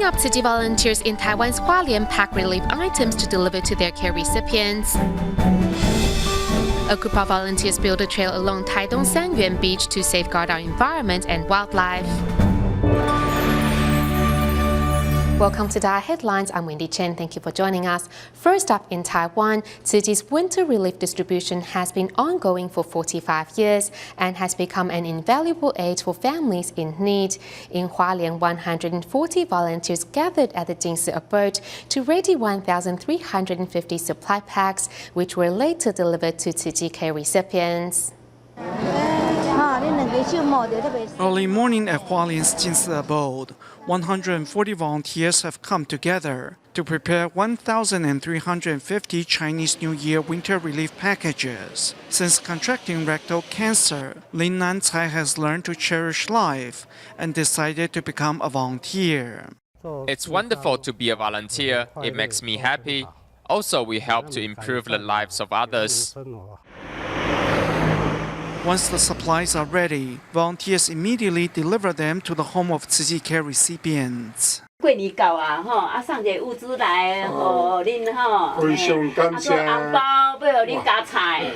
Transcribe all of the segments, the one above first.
up, Tzu Chi volunteers in Taiwan's Hualien pack relief items to deliver to their care recipients. A group of volunteers built a trail along Taitung Sanyuan beach to safeguard our environment and wildlife. Welcome to DaAi Headlines. I'm Wendy Chen. Thank you for joining us. First up in Taiwan, Tzu Chi's winter relief distribution has been ongoing for 45 years and has become an invaluable aid for families in need. In Hualien, 140 volunteers gathered at the Jingsi abode to ready 1,350 supply packs, which were later delivered to Tzu Chi care recipients. Early morning at Hualien's Jingsi abode, 140 volunteers have come together to prepare 1,350 Chinese New Year winter relief packages. Since contracting rectal cancer, Lin Nancai has learned to cherish life and decided to become a volunteer. It's wonderful to be a volunteer. It makes me happy. Also, we help to improve the lives of others. Once the supplies are ready, volunteers immediately deliver them to the home of Tzu Chi care recipients. 过年到啊，送一个物资来，互恁非常感谢。红包要互恁加菜。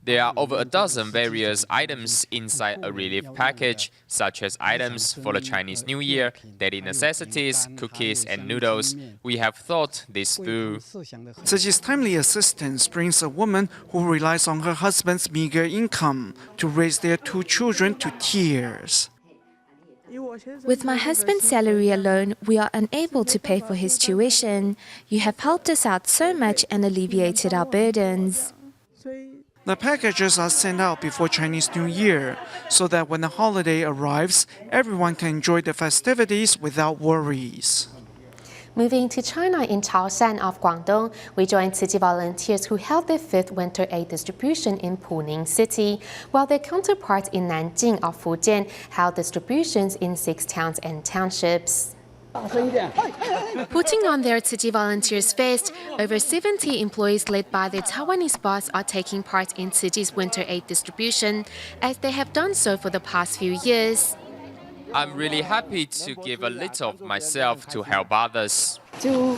There are over a dozen various items inside a relief package, such as items for the Chinese New Year, daily necessities, cookies, and noodles. We have thought this through. Tzu Chi's timely assistance brings a woman who relies on her husband's meager income to raise their 2 children to tears. With my husband's salary alone, we are unable to pay for his tuition. You have helped us out so much and alleviated our burdens. The packages are sent out before Chinese New Year, so that when the holiday arrives, everyone can enjoy the festivities without worries. Moving to China in Chaoshan of Guangdong, we joined Tzu Chi volunteers who held their 5th winter aid distribution in Puning City, while their counterparts in Nanjing of Fujian held distributions in 6 towns and townships. Putting on their Tzu Chi volunteers' face, over 70 employees led by their Taiwanese boss are taking part in Tzu Chi's winter aid distribution, as they have done so for the past few years. I'm really happy to give a little of myself to help others. To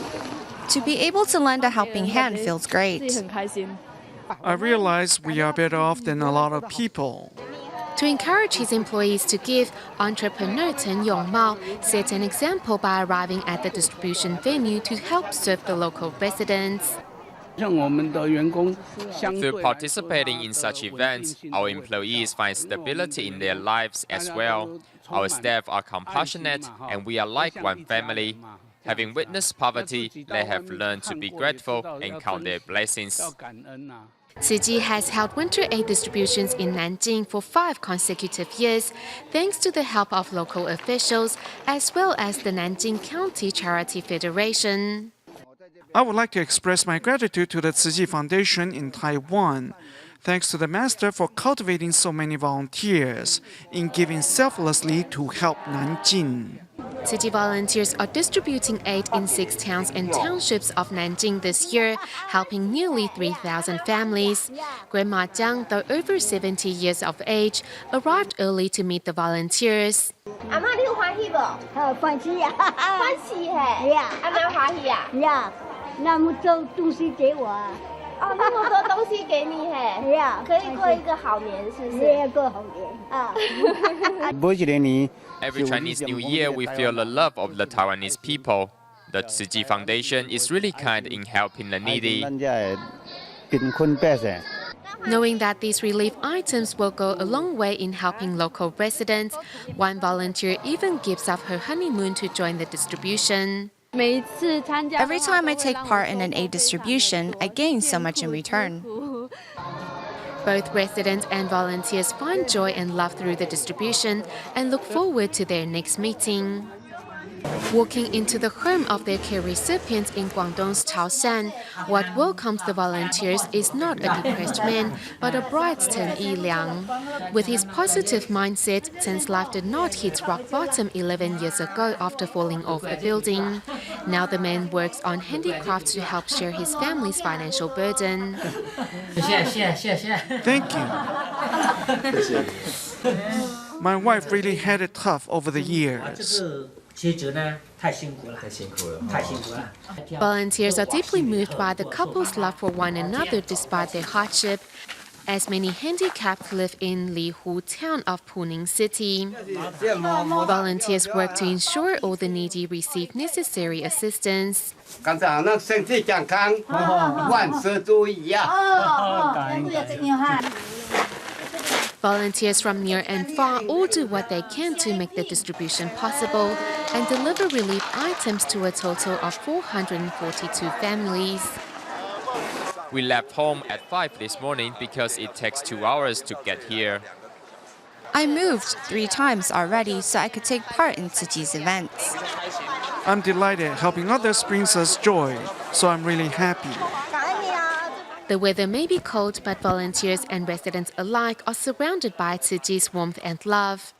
be able to lend a helping hand feels great. I realize we are better off than a lot of people. To encourage his employees to give, entrepreneur Chen Yongmao set an example by arriving at the distribution venue to help serve the local residents. Through participating in such events, our employees find stability in their lives as well. Our staff are compassionate and we are like one family. Having witnessed poverty, they have learned to be grateful and count their blessings. Tzu Chi has held winter aid distributions in Nanjing for 5 consecutive years, thanks to the help of local officials as well as the Nanjing County Charity Federation. I would like to express my gratitude to the Tzu Chi Foundation in Taiwan. Thanks to the Master for cultivating so many volunteers in giving selflessly to help Nanjing. Tzu Chi volunteers are distributing aid in 6 towns and townships of Nanjing this year, helping nearly 3,000 families. Grandma Jiang, though over 70 years of age, arrived early to meet the volunteers. Every Chinese New Year, we feel the love of the Taiwanese people. The Tzu Chi Foundation is really kind in helping the needy. Knowing that these relief items will go a long way in helping local residents, one volunteer even gives up her honeymoon to join the distribution. Every time I take part in an aid distribution, I gain so much in return. Both residents and volunteers find joy and love through the distribution and look forward to their next meeting. Walking into the home of their care recipients in Guangdong's Chaoshan, what welcomes the volunteers is not a depressed man, but a bright Chen Yiliang. With his positive mindset, Chen's life did not hit rock bottom 11 years ago after falling off a building. Now the man works on handicrafts to help share his family's financial burden. Thank you. My wife really had it tough over the years. Volunteers are deeply moved by the couple's love for one another despite their hardship, as many handicapped live in Lihu town of Puning City. Volunteers work to ensure all the needy receive necessary assistance. Volunteers from near and far all do what they can to make the distribution possible and deliver relief items to a total of 442 families. We left home at 5 this morning because it takes 2 hours to get here. I moved 3 times already so I could take part in Tzu Chi's events. I'm delighted helping others brings us joy, so I'm really happy. The weather may be cold, but volunteers and residents alike are surrounded by Tzu Chi's warmth and love.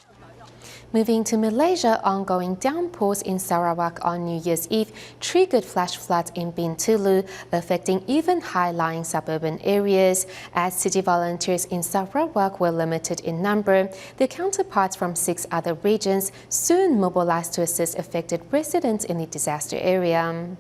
Moving to Malaysia, ongoing downpours in Sarawak on New Year's Eve triggered flash floods in Bintulu, affecting even high-lying suburban areas. As Tzu Chi volunteers in Sarawak were limited in number, their counterparts from 6 other regions soon mobilized to assist affected residents in the disaster area.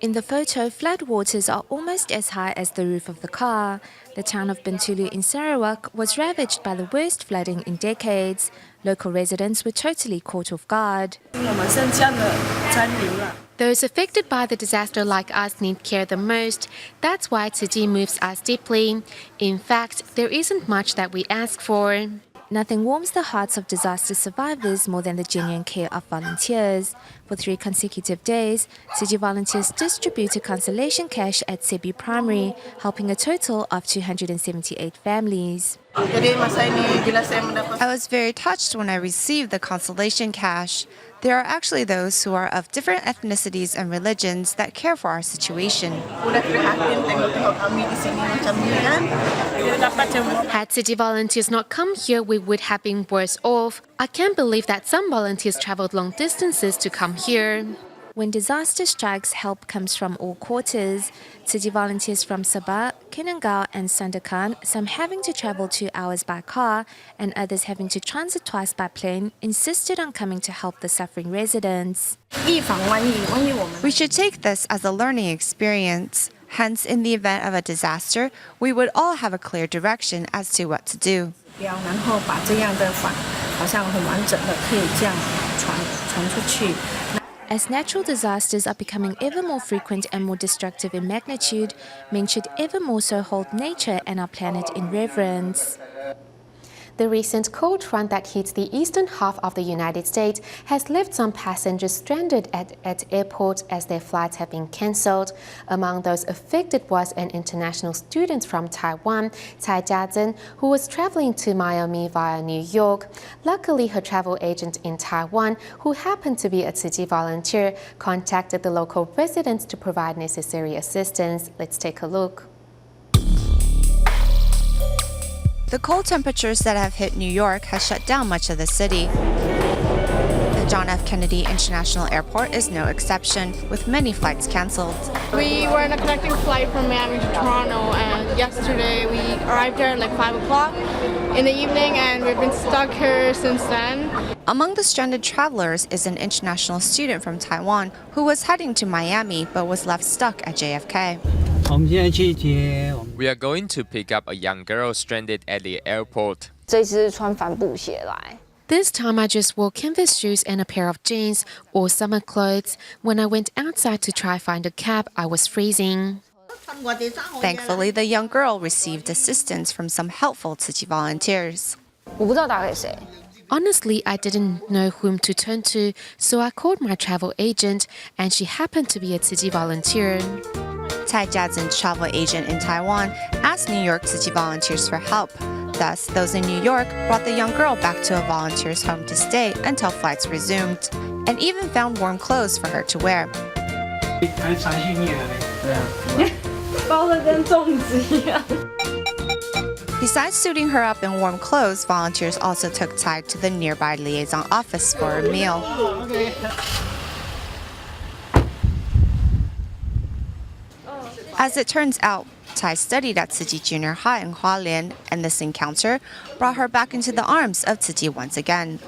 In the photo, floodwaters are almost as high as the roof of the car. The town of Bintulu in Sarawak was ravaged by the worst flooding in decades. Local residents were totally caught off guard. Those affected by the disaster like us need care the most. That's why Tzu Chi moves us deeply. In fact, there isn't much that we ask for. Nothing warms the hearts of disaster survivors more than the genuine care of volunteers. For 3 consecutive days, Tzu Chi volunteers distributed consolation cash at Sebi Primary, helping a total of 278 families. I was very touched when I received the consolation cash. There are actually those who are of different ethnicities and religions that care for our situation. Had Tzu Chi volunteers not come here, we would have been worse off. I can't believe that some volunteers traveled long distances to come here. When disaster strikes, help comes from all quarters. Tzu Chi volunteers from Sabah, Kenangau and Sandakan, some having to travel 2 hours by car and others having to transit twice by plane, insisted on coming to help the suffering residents. We should take this as a learning experience. Hence, in the event of a disaster, we would all have a clear direction as to what to do. As natural disasters are becoming ever more frequent and more destructive in magnitude, men should ever more so hold nature and our planet in reverence. The recent cold front that hits the eastern half of the United States has left some passengers stranded at airports as their flights have been cancelled. Among those affected was an international student from Taiwan, Cai Jiazhen, who was traveling to Miami via New York. Luckily, her travel agent in Taiwan, who happened to be a Tzu Chi volunteer, contacted the local residents to provide necessary assistance. Let's take a look. The cold temperatures that have hit New York has shut down much of the city. The John F. Kennedy International Airport is no exception, with many flights canceled. We were in a connecting flight from Miami to Toronto, and yesterday we arrived there at like 5 o'clock in the evening, and we've been stuck here since then. Among the stranded travelers is an international student from Taiwan who was heading to Miami but was left stuck at JFK. We are going to pick up a young girl stranded at the airport. This time I just wore canvas shoes and a pair of jeans or summer clothes. When I went outside to try find a cab, I was freezing. Thankfully, the young girl received assistance from some helpful Tzu Chi volunteers. Honestly, I didn't know whom to turn to, so I called my travel agent, and she happened to be a Tzu Chi volunteer. Cai Jiazhen's travel agent in Taiwan asked New York Tzu Chi volunteers for help. Thus, those in New York brought the young girl back to a volunteer's home to stay until flights resumed, and even found warm clothes for her to wear. Besides suiting her up in warm clothes, volunteers also took Cai to the nearby liaison office for a meal. As it turns out, Cai studied at Tzu Chi Junior High in Hualien, and this encounter brought her back into the arms of Tzu Chi once again.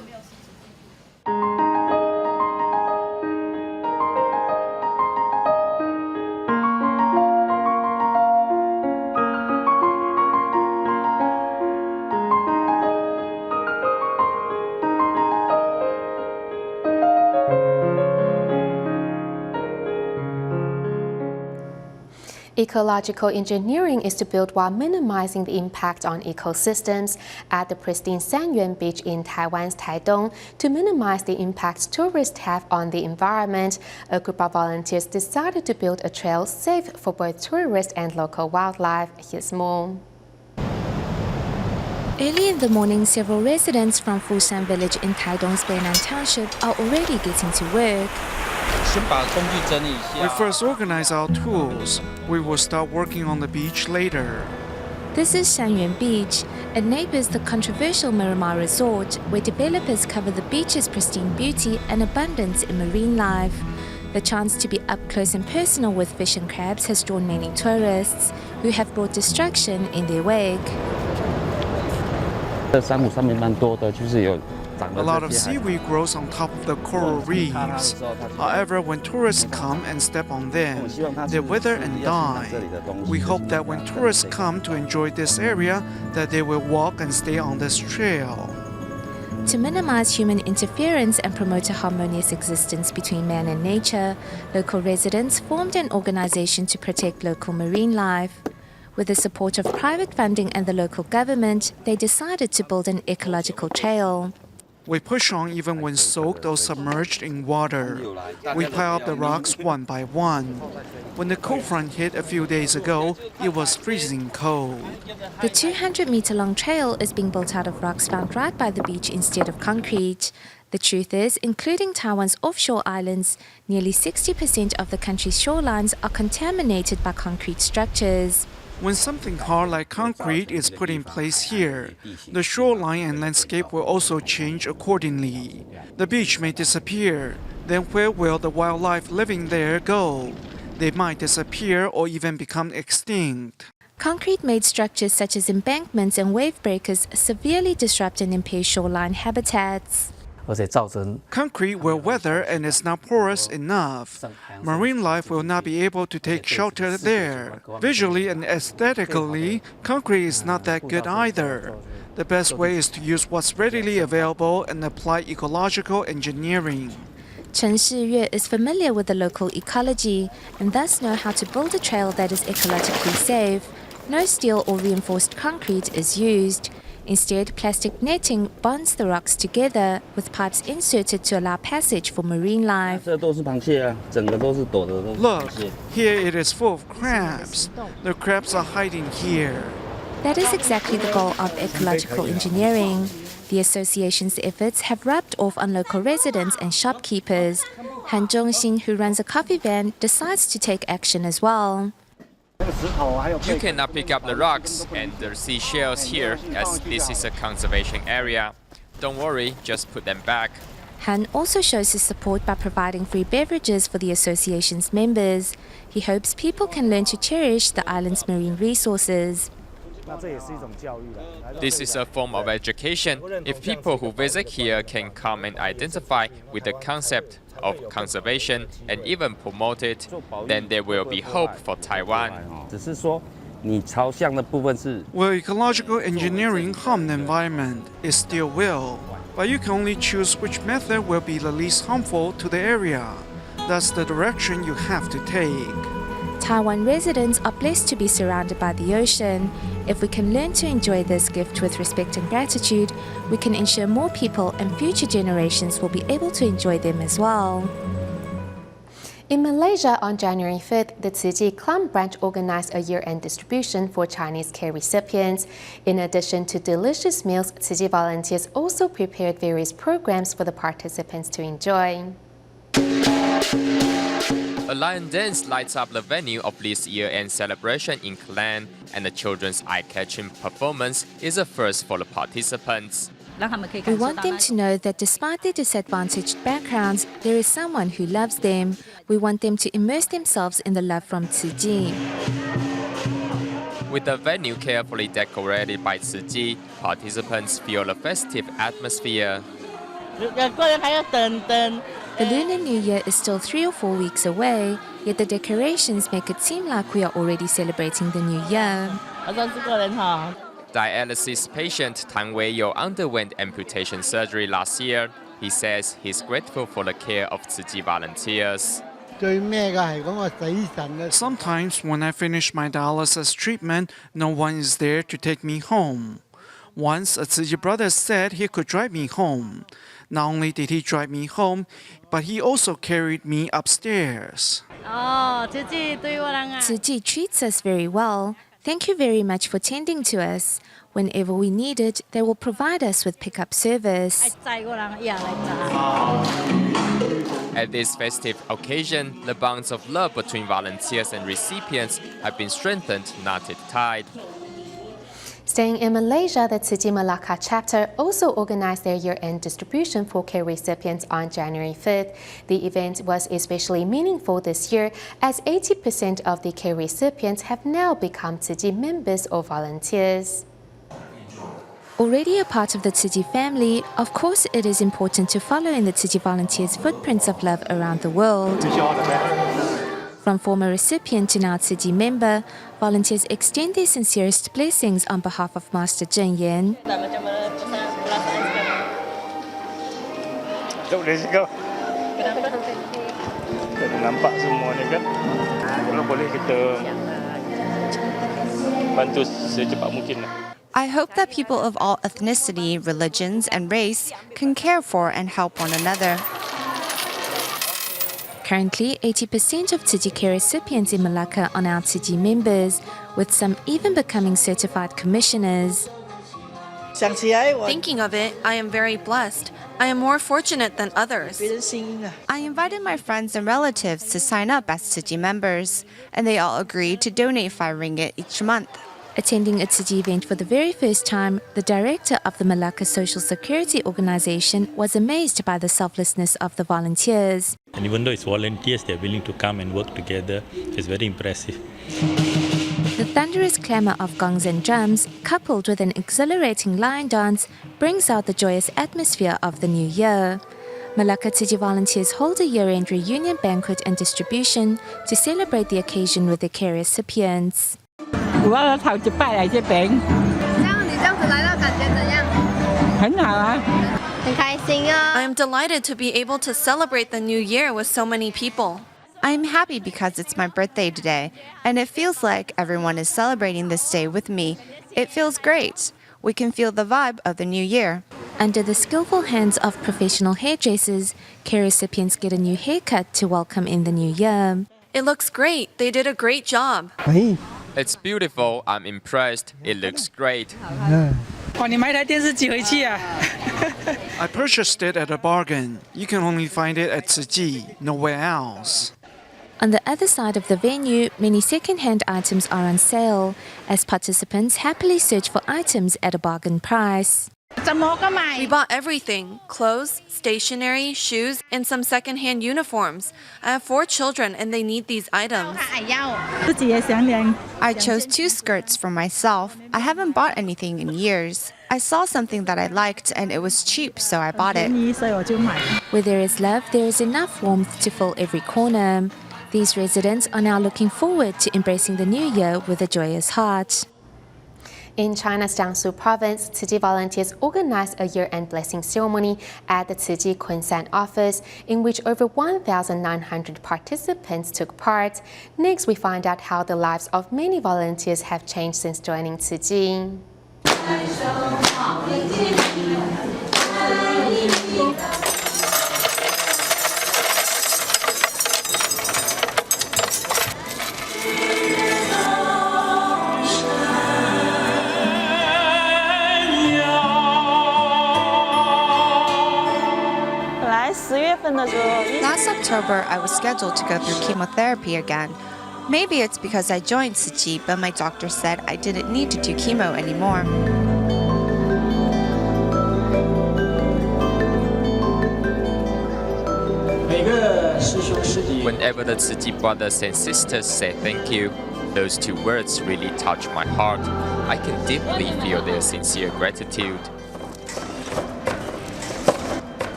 Ecological engineering is to build while minimizing the impact on ecosystems. At the pristine Shanyuan beach in Taiwan's Taitung, to minimize the impacts tourists have on the environment, a group of volunteers decided to build a trail safe for both tourists and local wildlife. Here's more. Early in the morning, several residents from Fujian village in Taidong's Beinan township are already getting to work. We first organize our tools. We will start working on the beach later. This is Shanyuan Beach. It neighbors the controversial Miramar Resort, where developers cover the beach's pristine beauty and abundance in marine life. The chance to be up close and personal with fish and crabs has drawn many tourists, who have brought destruction in their wake. A lot of seaweed grows on top of the coral reefs. However, when tourists come and step on them, they wither and die. We hope that when tourists come to enjoy this area, that they will walk and stay on this trail. To minimize human interference and promote a harmonious existence between man and nature, local residents formed an organization to protect local marine life. With the support of private funding and the local government, they decided to build an ecological trail. We push on even when soaked or submerged in water. We pile up the rocks one by one. When the cold front hit a few days ago, it was freezing cold. The 200-meter-long trail is being built out of rocks found right by the beach instead of concrete. The truth is, including Taiwan's offshore islands, nearly 60% of the country's shorelines are contaminated by concrete structures. When something hard like concrete is put in place here, the shoreline and landscape will also change accordingly. The beach may disappear. Then where will the wildlife living there go? They might disappear or even become extinct. Concrete-made structures such as embankments and wave breakers severely disrupt and impair shoreline habitats. Concrete will weather and is not porous enough. Marine life will not be able to take shelter there. Visually and aesthetically, concrete is not that good either. The best way is to use what's readily available and apply ecological engineering. Chen Shiyue is familiar with the local ecology and thus know how to build a trail that is ecologically safe. No steel or reinforced concrete is used. Instead, plastic netting bonds the rocks together with pipes inserted to allow passage for marine life. Look, here it is full of crabs. The crabs are hiding here. That is exactly the goal of ecological engineering. The association's efforts have rubbed off on local residents and shopkeepers. Han Zhongxin, who runs a coffee van, decides to take action as well. You cannot pick up the rocks and the seashells here, as this is a conservation area. Don't worry, just put them back. Han also shows his support by providing free beverages for the association's members. He hopes people can learn to cherish the island's marine resources. This is a form of education. If people who visit here can come and identify with the concept of conservation and even promote it, then there will be hope for Taiwan. Will ecological engineering harm the environment? It still will. But you can only choose which method will be the least harmful to the area. That's the direction you have to take. Taiwan residents are blessed to be surrounded by the ocean. If we can learn to enjoy this gift with respect and gratitude, we can ensure more people and future generations will be able to enjoy them as well. In Malaysia, on January 5th, the Tzu Chi Clam branch organized a year-end distribution for Chinese care recipients. In addition to delicious meals, Tzu Chi volunteers also prepared various programs for the participants to enjoy. A lion dance lights up the venue of this year-end celebration in Klang, and the children's eye-catching performance is a first for the participants. We want them to know that despite their disadvantaged backgrounds, there is someone who loves them. We want them to immerse themselves in the love from Tzu Chi. With the venue carefully decorated by Tzu Chi, participants feel a festive atmosphere. The Lunar New Year is still 3 or 4 weeks away, yet the decorations make it seem like we are already celebrating the new year. Dialysis patient Tang Wei-Yo underwent amputation surgery last year. He says he's grateful for the care of Tzu Chi volunteers. Sometimes when I finish my dialysis treatment, no one is there to take me home. Once a Tzu Chi brother said he could drive me home. Not only did he drive me home, but he also carried me upstairs. Tzu Chi treats us very well. Thank you very much for tending to us. Whenever we need it, they will provide us with pickup service. At this festive occasion, the bonds of love between volunteers and recipients have been strengthened, not tied. Staying in Malaysia, the Tzu Chi Malacca chapter also organized their year-end distribution for care recipients on January 5th. The event was especially meaningful this year as 80% of the care recipients have now become Tzu Chi members or volunteers. Already a part of the Tzu Chi family, of course it is important to follow in the Tzu Chi volunteers' footprints of love around the world. From former recipient to now Tzu Chi member, volunteers extend their sincerest blessings on behalf of Master Shanyuan. Nampak semua ni kan. Kalau boleh kita bantu secepat mungkin. I hope that people of all ethnicity, religions, and race can care for and help one another. Currently, 80% of Tzu Chi care recipients in Malacca are now Tzu Chi members, with some even becoming certified commissioners. Thinking of it, I am very blessed. I am more fortunate than others. I invited my friends and relatives to sign up as Tzu Chi members, and they all agreed to donate 5 ringgit each month. Attending a Tzu Chi event for the very first time, the director of the Malacca Social Security Organization was amazed by the selflessness of the volunteers. And even though it's volunteers, they're willing to come and work together. It's very impressive. The thunderous clamor of gongs and drums, coupled with an exhilarating lion dance, brings out the joyous atmosphere of the new year. Malacca Tzu Chi volunteers hold a year-end reunion banquet and distribution to celebrate the occasion with their care recipients. I am delighted to be able to celebrate the new year with so many people. I am happy because it's my birthday today, and it feels like everyone is celebrating this day with me. It feels great. We can feel the vibe of the new year. Under the skillful hands of professional hairdressers, care recipients get a new haircut to welcome in the new year. It looks great. They did a great job. It's beautiful. I'm impressed. It looks great. I purchased it at a bargain. You can only find it at Tzu Chi, nowhere else. On the other side of the venue, many second-hand items are on sale, as participants happily search for items at a bargain price. We bought everything: clothes, stationery, shoes, and some second-hand uniforms. I have 4 children and they need these items. I chose 2 skirts for myself. I haven't bought anything in years. I saw something that I liked and it was cheap, so I bought it. Where there is love, there is enough warmth to fill every corner. These residents are now looking forward to embracing the new year with a joyous heart. In China's Jiangsu province, Tzu Chi volunteers organized a year-end blessing ceremony at the Tzu Chi Kunshan office, in which over 1,900 participants took part. Next, we find out how the lives of many volunteers have changed since joining Tzu Chi. Last October, I was scheduled to go through chemotherapy again. Maybe it's because I joined Tzu Chi, but my doctor said I didn't need to do chemo anymore. Whenever the Tzu Chi brothers and sisters say thank you, those 2 words really touch my heart. I can deeply feel their sincere gratitude.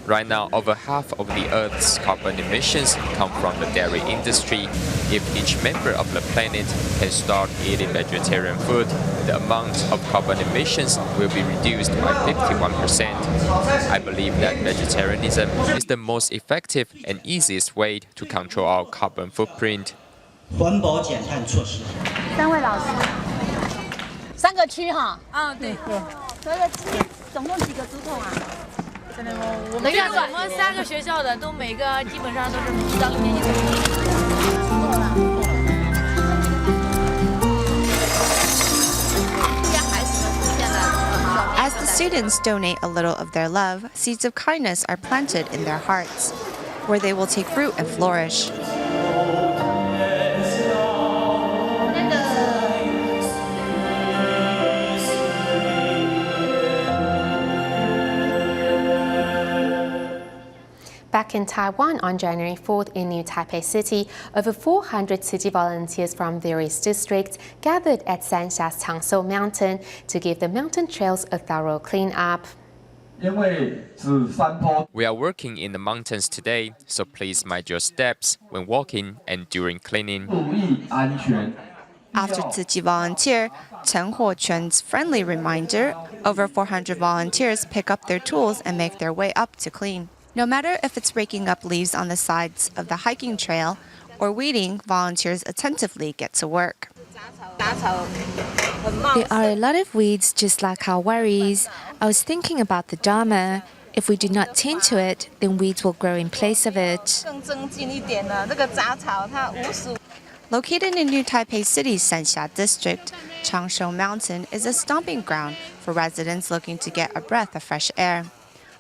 Right now, over half of the Earth's carbon emissions come from the dairy industry. If each member of the planet can start eating vegetarian food, the amount of carbon emissions will be reduced by 51%. I believe that vegetarianism is the most effective and easiest way to control our carbon footprint. 环保减碳措施。3位老师，3个区哈？啊，对。这个总共几个竹筒啊？我们3个学校的都每个基本上都是1到1年级。As the students donate a little of their love, seeds of kindness are planted in their hearts, where they will take root and flourish. Back in Taiwan on January 4th in New Taipei City, over 400 Tzu Chi volunteers from various districts gathered at Sansha's Tangsou Mountain to give the mountain trails a thorough clean-up. We are working in the mountains today, so please mind your steps when walking and during cleaning. After Tzu Chi volunteer, Chen Huoquan's friendly reminder, over 400 volunteers pick up their tools and make their way up to clean. No matter if it's raking up leaves on the sides of the hiking trail or weeding, volunteers attentively get to work. There are a lot of weeds, just like our worries. I was thinking about the Dharma. If we do not tend to it, then weeds will grow in place of it. Located in New Taipei City's Sansha district, Changshu Mountain is a stomping ground for residents looking to get a breath of fresh air.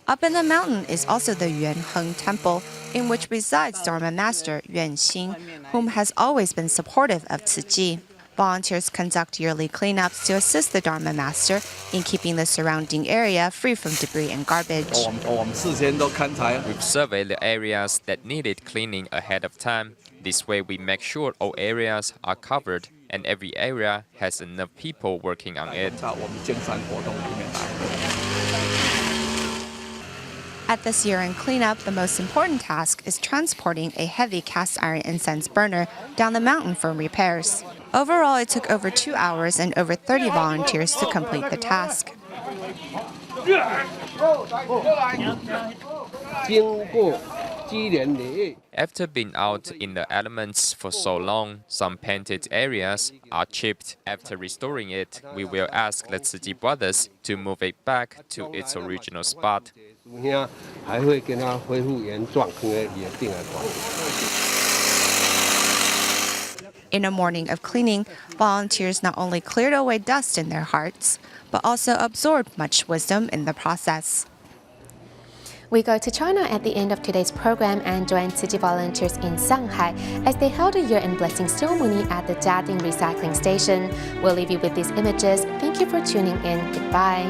Up in the mountain is also the Yuanheng Temple, in which resides Dharma Master Yuan Xing, whom has always been supportive of Tzu Chi. Volunteers conduct yearly cleanups to assist the Dharma Master in keeping the surrounding area free from debris and garbage. We've surveyed the areas that needed cleaning ahead of time. This way we make sure all areas are covered and every area has enough people working on it. At this year-end cleanup, the most important task is transporting a heavy cast iron incense burner down the mountain for repairs. Overall, it took over 2 hours and over 30 volunteers to complete the task. After being out in the elements for so long, some painted areas are chipped. After restoring it, we will ask the Tzu Chi brothers to move it back to its original spot. In a morning of cleaning, volunteers not only cleared away dust in their hearts, but also absorbed much wisdom in the process. We go to China at the end of today's program and join Tzu Chi volunteers in Shanghai as they held a year-end blessing ceremony at the Jiading recycling station. We'll leave you with these images. Thank you for tuning in. Goodbye.